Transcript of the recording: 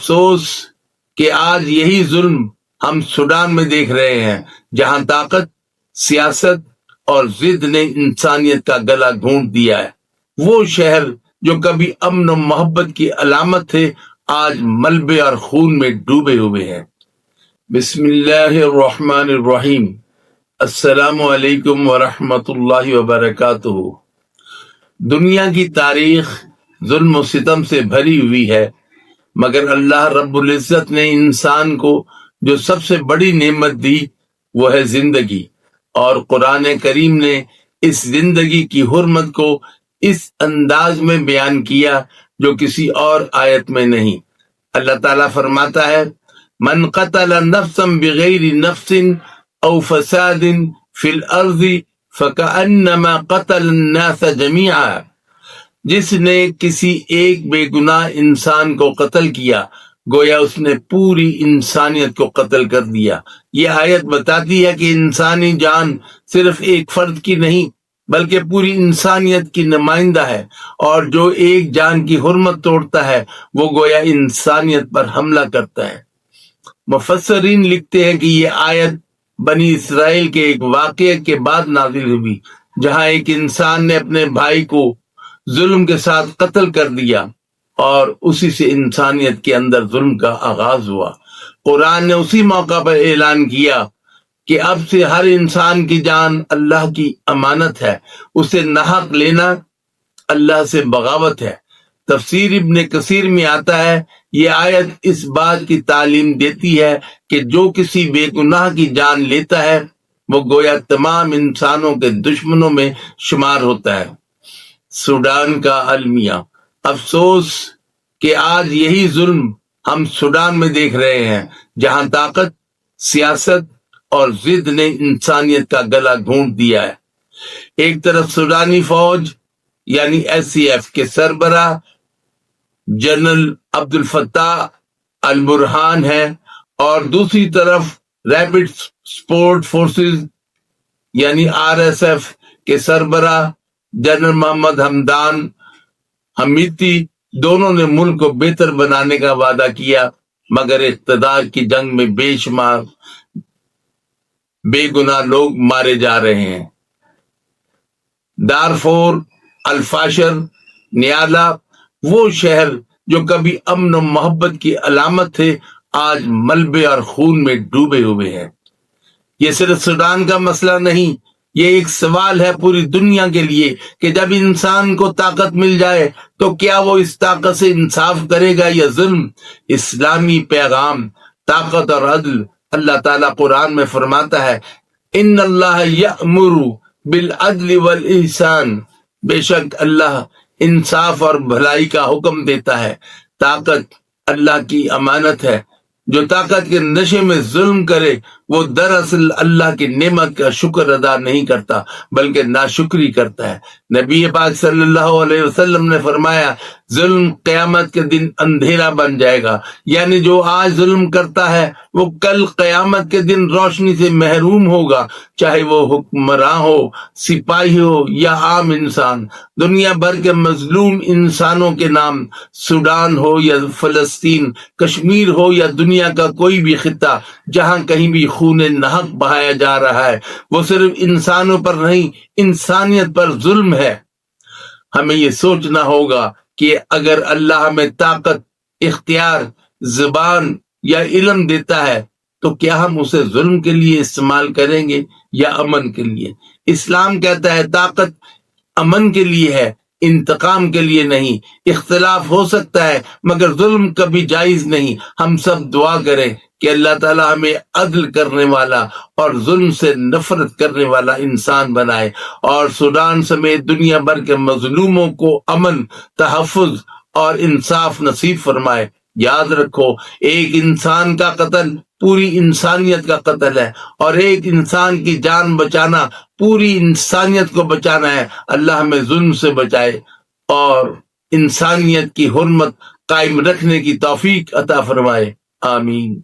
افسوس کہ آج یہی ظلم ہم سوڈان میں دیکھ رہے ہیں، جہاں طاقت، سیاست اور ضد نے انسانیت کا گلا گھونٹ دیا ہے۔ وہ شہر جو کبھی امن و محبت کی علامت تھے، آج ملبے اور خون میں ڈوبے ہوئے ہیں۔ بسم اللہ الرحمن الرحیم۔ السلام علیکم ورحمۃ اللہ وبرکاتہ۔ دنیا کی تاریخ ظلم و ستم سے بھری ہوئی ہے، مگر اللہ رب العزت نے انسان کو جو سب سے بڑی نعمت دی وہ ہے زندگی، اور قرآن کریم نے اس زندگی کی حرمت کو اس انداز میں بیان کیا جو کسی اور آیت میں نہیں۔ اللہ تعالیٰ فرماتا ہے، من قتل نفسا بغیر نفس او فساد فی الارض فکأنما قتل الناس جمیعا، جس نے کسی ایک بے گناہ انسان کو قتل کیا گویا اس نے پوری انسانیت کو قتل کر دیا۔ یہ آیت بتاتی ہے کہ انسانی جان صرف ایک فرد کی نہیں بلکہ پوری انسانیت کی نمائندہ ہے، اور جو ایک جان کی حرمت توڑتا ہے وہ گویا انسانیت پر حملہ کرتا ہے۔ مفسرین لکھتے ہیں کہ یہ آیت بنی اسرائیل کے ایک واقعے کے بعد نازل ہوئی، جہاں ایک انسان نے اپنے بھائی کو ظلم کے ساتھ قتل کر دیا، اور اسی سے انسانیت کے اندر ظلم کا آغاز ہوا۔ قرآن نے اسی موقع پر اعلان کیا کہ اب سے ہر انسان کی جان اللہ کی امانت ہے، اسے ناحق لینا اللہ سے بغاوت ہے۔ تفسیر ابن کثیر میں آتا ہے، یہ آیت اس بات کی تعلیم دیتی ہے کہ جو کسی بے گناہ کی جان لیتا ہے وہ گویا تمام انسانوں کے دشمنوں میں شمار ہوتا ہے۔ سوڈان کا المیہ۔ افسوس کہ آج یہی ظلم ہم سوڈان میں دیکھ رہے ہیں، جہاں طاقت، سیاست اور ضد نے انسانیت کا گلا گھونٹ دیا ہے۔ ایک طرف سوڈانی فوج یعنی SAF کے سربراہ جنرل عبد الفتاح البرہان ہے، اور دوسری طرف ریپڈ سپورٹ فورسز یعنی RSF کے سربراہ جنرل محمد حمدان حمیدی، دونوں نے ملک کو بہتر بنانے کا وعدہ کیا، مگر اقتدار کی جنگ میں بے شمار بے گناہ لوگ مارے جا رہے ہیں۔ دارفور، الفاشر، نیالا، وہ شہر جو کبھی امن و محبت کی علامت تھے، آج ملبے اور خون میں ڈوبے ہوئے ہیں۔ یہ صرف سوڈان کا مسئلہ نہیں، یہ ایک سوال ہے پوری دنیا کے لیے کہ جب انسان کو طاقت مل جائے تو کیا وہ اس طاقت سے انصاف کرے گا یا ظلم؟ اسلامی پیغام، طاقت اور عدل۔ اللہ تعالیٰ قرآن میں فرماتا ہے، ان اللہ یأمر بالعدل والاحسان، بے شک اللہ انصاف اور بھلائی کا حکم دیتا ہے۔ طاقت اللہ کی امانت ہے، جو طاقت کے نشے میں ظلم کرے وہ دراصل اللہ کی نعمت کا شکر ادا نہیں کرتا بلکہ ناشکری کرتا ہے۔ نبی پاک صلی اللہ علیہ وسلم نے فرمایا، ظلم قیامت کے دن اندھیرا بن جائے گا، یعنی جو آج ظلم کرتا ہے وہ کل قیامت کے دن روشنی سے محروم ہوگا، چاہے وہ حکمراں ہو، سپاہی ہو یا عام انسان۔ دنیا بھر کے مظلوم انسانوں کے نام، سوڈان ہو یا فلسطین، کشمیر ہو یا دنیا کا کوئی بھی خطہ، جہاں کہیں بھی خون ناحق بہایا جا رہا ہے، وہ صرف انسانوں پر نہیں انسانیت پر ظلم ہے۔ ہمیں یہ سوچنا ہوگا کہ اگر اللہ ہمیں طاقت، اختیار، زبان یا علم دیتا ہے تو کیا ہم اسے ظلم کے لیے استعمال کریں گے یا امن کے لیے؟ اسلام کہتا ہے طاقت امن کے لیے ہے، انتقام کے لیے نہیں۔ اختلاف ہو سکتا ہے مگر ظلم کبھی جائز نہیں۔ ہم سب دعا کریں کہ اللہ تعالیٰ ہمیں عدل کرنے والا اور ظلم سے نفرت کرنے والا انسان بنائے، اور سوڈان سمیت دنیا بھر کے مظلوموں کو امن، تحفظ اور انصاف نصیب فرمائے۔ یاد رکھو، ایک انسان کا قتل پوری انسانیت کا قتل ہے، اور ایک انسان کی جان بچانا پوری انسانیت کو بچانا ہے۔ اللہ ہمیں ظلم سے بچائے اور انسانیت کی حرمت قائم رکھنے کی توفیق عطا فرمائے۔ آمین۔